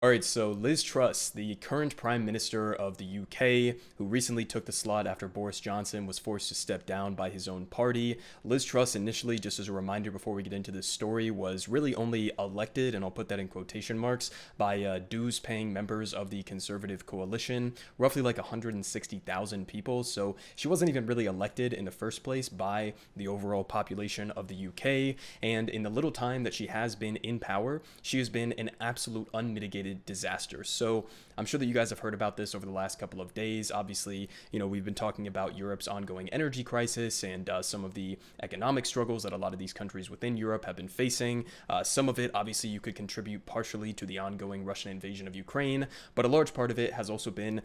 All right, so Liz Truss, the current Prime Minister of the UK, who recently took the slot after Boris Johnson was forced to step down by his own party. Liz Truss, initially, just as a reminder before we get into this story, was really only elected, and I'll put that in quotation marks, by dues paying members of the Conservative coalition, roughly like 160,000 people. So she wasn't even really elected in the first place by the overall population of the UK. And in the little time that she has been in power, she has been an absolute unmitigated disaster. So I'm sure that you guys have heard about this over the last couple of days. Obviously, we've been talking about Europe's ongoing energy crisis and some of the economic struggles that a lot of these countries within Europe have been facing. Some of it, obviously, you could contribute partially to the ongoing Russian invasion of Ukraine, but a large part of it has also been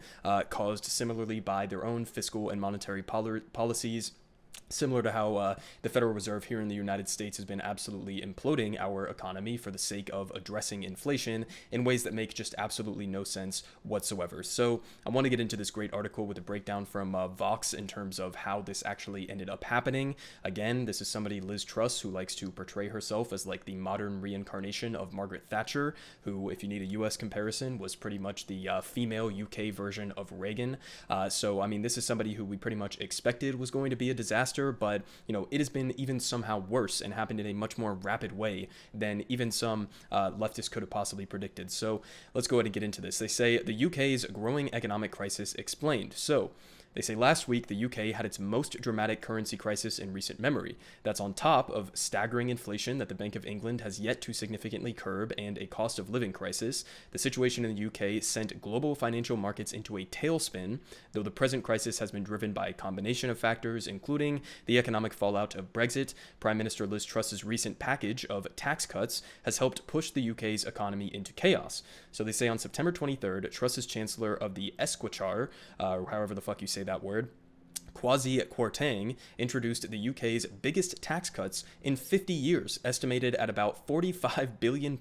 caused similarly by their own fiscal and monetary policies, similar to how the Federal Reserve here in the United States has been absolutely imploding our economy for the sake of addressing inflation in ways that make just absolutely no sense whatsoever. So I want to get into this great article with a breakdown from Vox in terms of how this actually ended up happening. Again, this is somebody, Liz Truss, who likes to portray herself as like the modern reincarnation of Margaret Thatcher, who, if you need a US comparison, was pretty much the female UK version of Reagan. So, I mean, this is somebody who we pretty much expected was going to be a disaster, but it has been even somehow worse and happened in a much more rapid way than even some leftists could have possibly predicted. So let's go ahead and get into this. They say the UK's growing economic crisis explained. So they say last week the UK had its most dramatic currency crisis in recent memory. That's on top of staggering inflation that the Bank of England has yet to significantly curb and a cost of living crisis. The situation in the UK sent global financial markets into a tailspin, though the present crisis has been driven by a combination of factors, including the economic fallout of Brexit. Prime Minister Liz Truss's recent package of tax cuts has helped push the UK's economy into chaos. So they say on September 23rd, Truss's Chancellor of the Esquachar, or however the fuck you say that word, Kwasi Kwarteng, introduced the UK's biggest tax cuts in 50 years, estimated at about £45 billion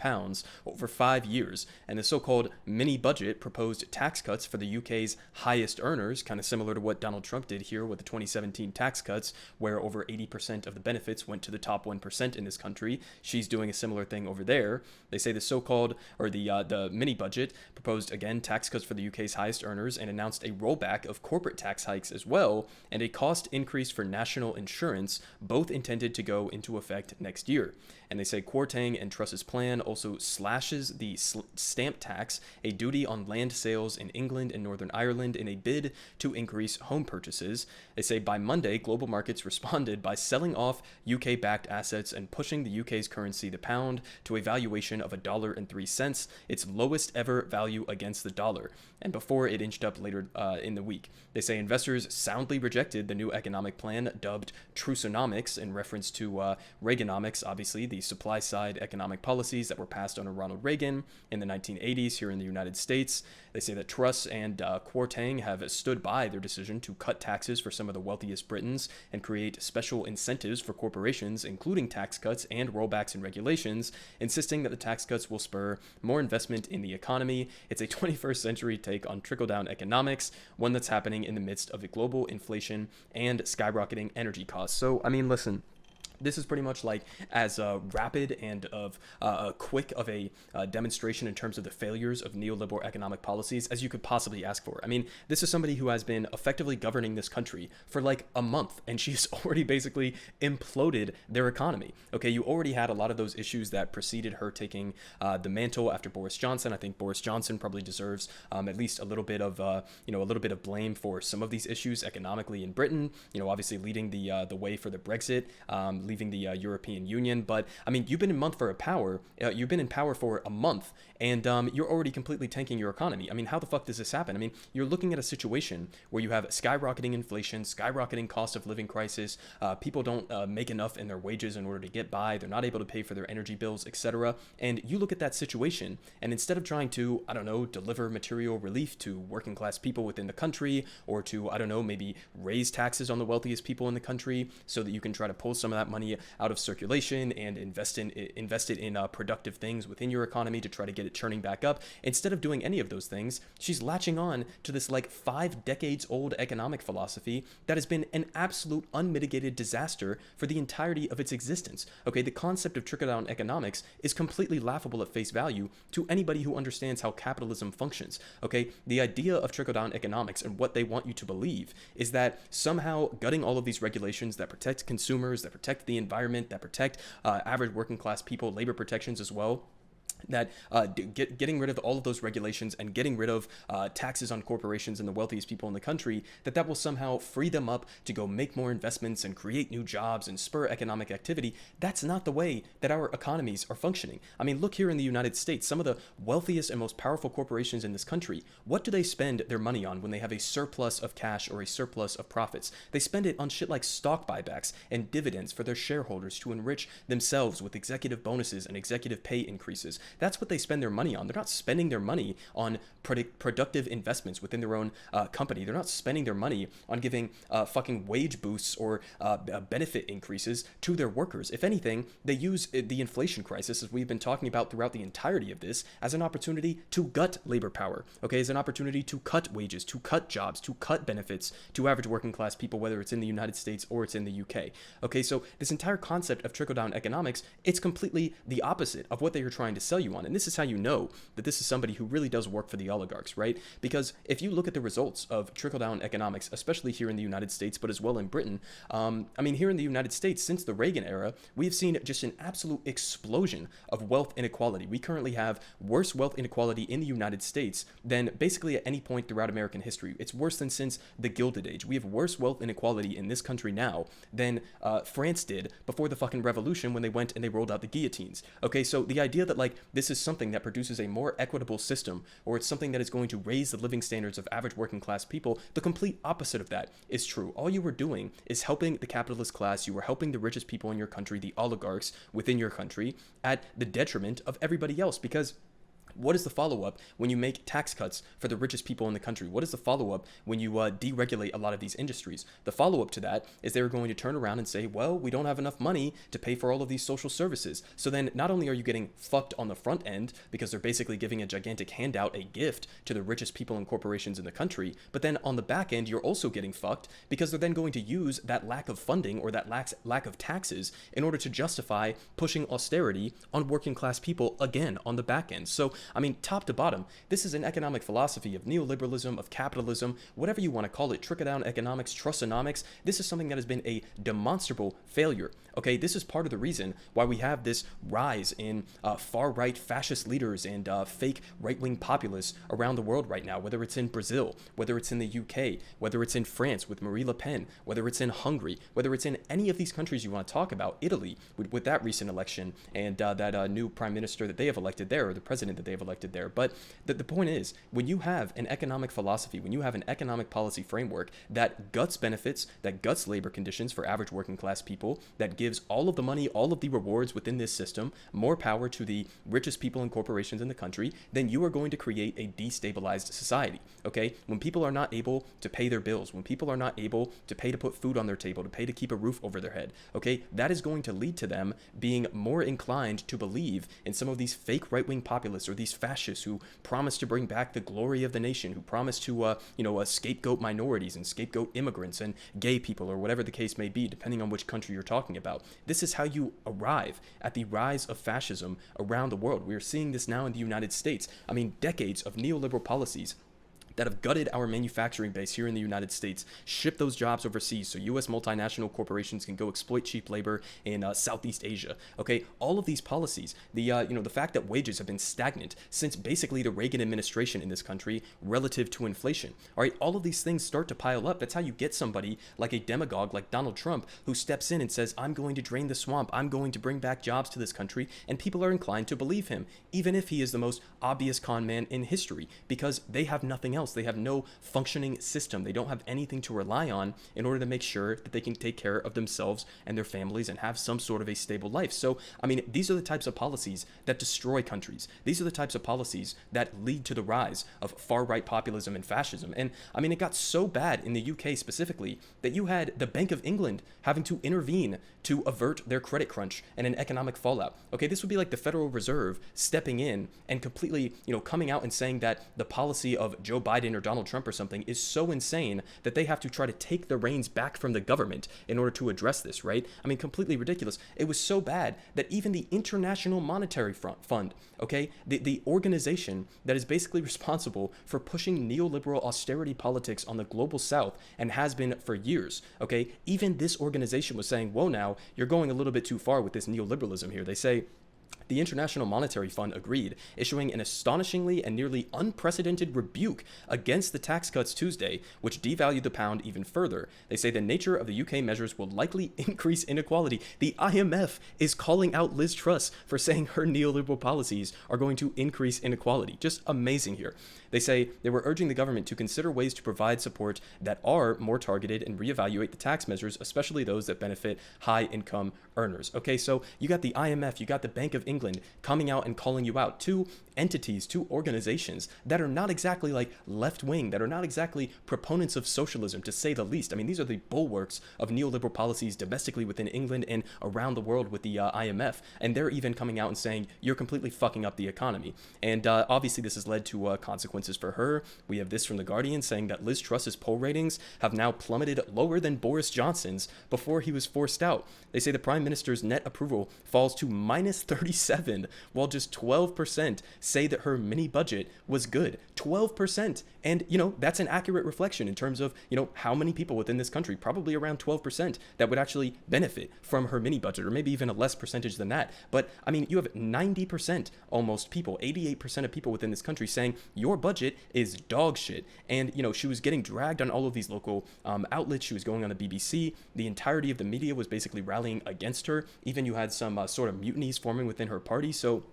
over 5 years. And the so-called mini-budget proposed tax cuts for the UK's highest earners, kind of similar to what Donald Trump did here with the 2017 tax cuts, where over 80% of the benefits went to the top 1% in this country. She's doing a similar thing over there. They say the so-called, or the mini-budget proposed, again, tax cuts for the UK's highest earners and announced a rollback of corporate tax hikes as well, and a cost increase for national insurance, both intended to go into effect next year. And they say Kwarteng and Truss's plan also slashes the stamp tax, a duty on land sales in England and Northern Ireland, in a bid to increase home purchases. They say by Monday, global markets responded by selling off UK-backed assets and pushing the UK's currency, the pound, to a valuation of $1.03, its lowest ever value against the dollar, and before it inched up later in the week. They say investors soundly rejected the new economic plan dubbed Trussonomics, in reference to Reaganomics, obviously, the supply-side economic policies that were passed under Ronald Reagan in the 1980s here in the United States. They say that Truss and Kwarteng have stood by their decision to cut taxes for some of the wealthiest Britons and create special incentives for corporations, including tax cuts and rollbacks in regulations, insisting that the tax cuts will spur more investment in the economy. It's a 21st century take on trickle-down economics, one that's happening in the midst of a global inflation and skyrocketing energy costs. So, I mean, listen, this is pretty much like as rapid and of quick of a demonstration in terms of the failures of neoliberal economic policies as you could possibly ask for. I mean, this is somebody who has been effectively governing this country for like a month, and she's already basically imploded their economy. Okay, you already had a lot of those issues that preceded her taking the mantle after Boris Johnson. I think Boris Johnson probably deserves at least a little bit of a little bit of blame for some of these issues economically in Britain. Obviously leading the way for the Brexit. Leaving the European Union. But I mean, you've been in You've been in power for a month, and you're already completely tanking your economy. I mean, how the fuck does this happen? I mean, you're looking at a situation where you have skyrocketing inflation, skyrocketing cost of living crisis. People don't make enough in their wages in order to get by. They're not able to pay for their energy bills, etc. And you look at that situation, and instead of trying to, I don't know, deliver material relief to working class people within the country, or to, I don't know, maybe raise taxes on the wealthiest people in the country so that you can try to pull some of that money out of circulation and invest it in productive things within your economy to try to get market churning back up. Instead of doing any of those things, she's latching on to this like 5 decades old economic philosophy that has been an absolute unmitigated disaster for the entirety of its existence. Okay, the concept of trickle-down economics is completely laughable at face value to anybody who understands how capitalism functions. Okay, the idea of trickle-down economics and what they want you to believe is that somehow gutting all of these regulations that protect consumers, that protect the environment, that protect average working class people, labor protections as well, that getting rid of all of those regulations and getting rid of taxes on corporations and the wealthiest people in the country, that will somehow free them up to go make more investments and create new jobs and spur economic activity. That's not the way that our economies are functioning. I mean, look here in the United States, some of the wealthiest and most powerful corporations in this country, what do they spend their money on when they have a surplus of cash or a surplus of profits? They spend it on shit like stock buybacks and dividends for their shareholders to enrich themselves with executive bonuses and executive pay increases. That's what they spend their money on. They're not spending their money on productive investments within their own company. They're not spending their money on giving fucking wage boosts or benefit increases to their workers. If anything, they use the inflation crisis, as we've been talking about throughout the entirety of this, as an opportunity to gut labor power, okay, as an opportunity to cut wages, to cut jobs, to cut benefits to average working class people, whether it's in the United States or it's in the UK. Okay, so this entire concept of trickle-down economics, it's completely the opposite of what they are trying to sell you on. And this is how you know that this is somebody who really does work for the oligarchs, right? Because if you look at the results of trickle-down economics, especially here in the United States, but as well in Britain, I mean, here in the United States, since the Reagan era, we've seen just an absolute explosion of wealth inequality. We currently have worse wealth inequality in the United States than basically at any point throughout American history. It's worse than since the Gilded Age. We have worse wealth inequality in this country now than France did before the fucking revolution when they went and they rolled out the guillotines. Okay, so the idea that like this is something that produces a more equitable system, or it's something that is going to raise the living standards of average working class people, the complete opposite of that is true. All you were doing is helping the capitalist class. You were helping the richest people in your country, the oligarchs within your country, at the detriment of everybody else. Because what is the follow-up when you make tax cuts for the richest people in the country? What is the follow-up when you deregulate a lot of these industries? The follow-up to that is they're going to turn around and say, well, we don't have enough money to pay for all of these social services. So then not only are you getting fucked on the front end because they're basically giving a gigantic handout, a gift to the richest people and corporations in the country, but then on the back end, you're also getting fucked because they're then going to use that lack of funding or that lack of taxes in order to justify pushing austerity on working class people again on the back end. So I mean, top to bottom, this is an economic philosophy of neoliberalism, of capitalism, whatever you want to call it, trickle-down economics, Trussonomics. This is something that has been a demonstrable failure. Okay, this is part of the reason why we have this rise in far-right fascist leaders and fake right-wing populists around the world right now, whether it's in Brazil, whether it's in the UK, whether it's in France with Marine Le Pen, whether it's in Hungary, whether it's in any of these countries you want to talk about, Italy, with that recent election and that new prime minister that they have elected there, or the president that they have elected there. But the point is, when you have an economic philosophy, when you have an economic policy framework that guts benefits, that guts labor conditions for average working class people, that gives all of the money, all of the rewards within this system, more power to the richest people and corporations in the country, then you are going to create a destabilized society. Okay? When people are not able to pay their bills, when people are not able to pay to put food on their table, to pay to keep a roof over their head, okay, that is going to lead to them being more inclined to believe in some of these fake right-wing populists or these fascists who promise to bring back the glory of the nation, who promise to, scapegoat minorities and scapegoat immigrants and gay people or whatever the case may be, depending on which country you're talking about. This is how you arrive at the rise of fascism around the world. We are seeing this now in the United States. I mean, decades of neoliberal policies that have gutted our manufacturing base here in the United States, ship those jobs overseas so U.S. multinational corporations can go exploit cheap labor in Southeast Asia. Okay, all of these policies, the fact that wages have been stagnant since basically the Reagan administration in this country relative to inflation. All right, all of these things start to pile up. That's how you get somebody like a demagogue like Donald Trump who steps in and says, I'm going to drain the swamp, I'm going to bring back jobs to this country, and people are inclined to believe him, even if he is the most obvious con man in history, because they have nothing else. else. They have no functioning system. They don't have anything to rely on in order to make sure that they can take care of themselves and their families and have some sort of a stable life. So, I mean, these are the types of policies that destroy countries. These are the types of policies that lead to the rise of far-right populism and fascism. And, I mean, it got so bad in the UK specifically that you had the Bank of England having to intervene to avert their credit crunch and an economic fallout. Okay, this would be like the Federal Reserve stepping in and completely, coming out and saying that the policy of Joe Biden or Donald Trump or something is so insane that they have to try to take the reins back from the government in order to address this, right? I mean, completely ridiculous. It was so bad that even the International Monetary Fund, okay, the organization that is basically responsible for pushing neoliberal austerity politics on the global south and has been for years, okay, even this organization was saying, whoa, now you're going a little bit too far with this neoliberalism here. They say, the International Monetary Fund agreed, issuing an astonishingly and nearly unprecedented rebuke against the tax cuts Tuesday, which devalued the pound even further. They say the nature of the UK measures will likely increase inequality. The IMF is calling out Liz Truss for saying her neoliberal policies are going to increase inequality. Just amazing here. They say they were urging the government to consider ways to provide support that are more targeted and reevaluate the tax measures, especially those that benefit high-income earners. Okay, so you got the IMF, you got the Bank of England coming out and calling you out. Two entities, two organizations that are not exactly like left-wing, that are not exactly proponents of socialism, to say the least. I mean, these are the bulwarks of neoliberal policies domestically within England and around the world with the IMF. And they're even coming out and saying, you're completely fucking up the economy. And obviously this has led to consequences for her. We have this from The Guardian saying that Liz Truss's poll ratings have now plummeted lower than Boris Johnson's before he was forced out. They say the Prime Minister's net approval falls to minus 37, while just 12% say that her mini budget was good. 12%. And, that's an accurate reflection in terms of, how many people within this country, probably around 12%, that would actually benefit from her mini budget, or maybe even a less percentage than that. But, I mean, you have 90% almost people, 88% of people within this country saying your budget is dog shit. And, she was getting dragged on all of these local outlets. She was going on the BBC. The entirety of the media was basically rallying against her. Even you had some sort of mutinies forming within her party. So,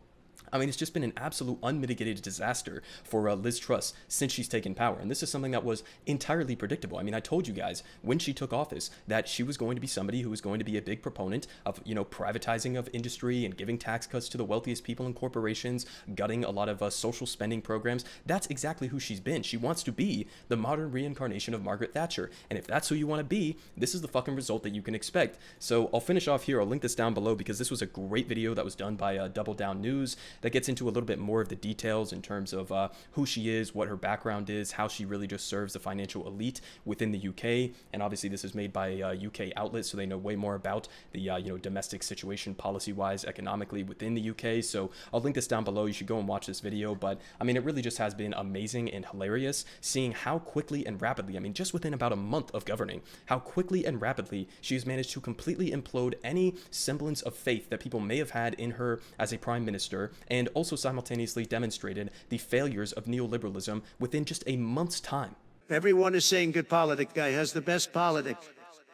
I mean, it's just been an absolute unmitigated disaster for Liz Truss since she's taken power. And this is something that was entirely predictable. I mean, I told you guys when she took office that she was going to be somebody who was going to be a big proponent of, privatizing of industry and giving tax cuts to the wealthiest people and corporations, gutting a lot of social spending programs. That's exactly who she's been. She wants to be the modern reincarnation of Margaret Thatcher. And if that's who you want to be, this is the fucking result that you can expect. So I'll finish off here. I'll link this down below because this was a great video that was done by Double Down News that gets into a little bit more of the details in terms of who she is, what her background is, how she really just serves the financial elite within the UK. And obviously this is made by UK outlets, so they know way more about the domestic situation policy-wise, economically within the UK. So I'll link this down below. You should go and watch this video. But I mean, it really just has been amazing and hilarious seeing how quickly and rapidly, I mean, just within about a month of governing, how quickly and rapidly she's managed to completely implode any semblance of faith that people may have had in her as a prime minister, and also simultaneously demonstrated the failures of neoliberalism within just a month's time. Everyone is saying good politic guy has the best politics.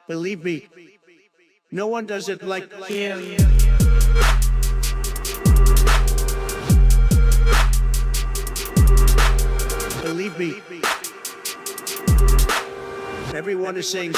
Believe me, no one does it like him. Believe me, everyone is saying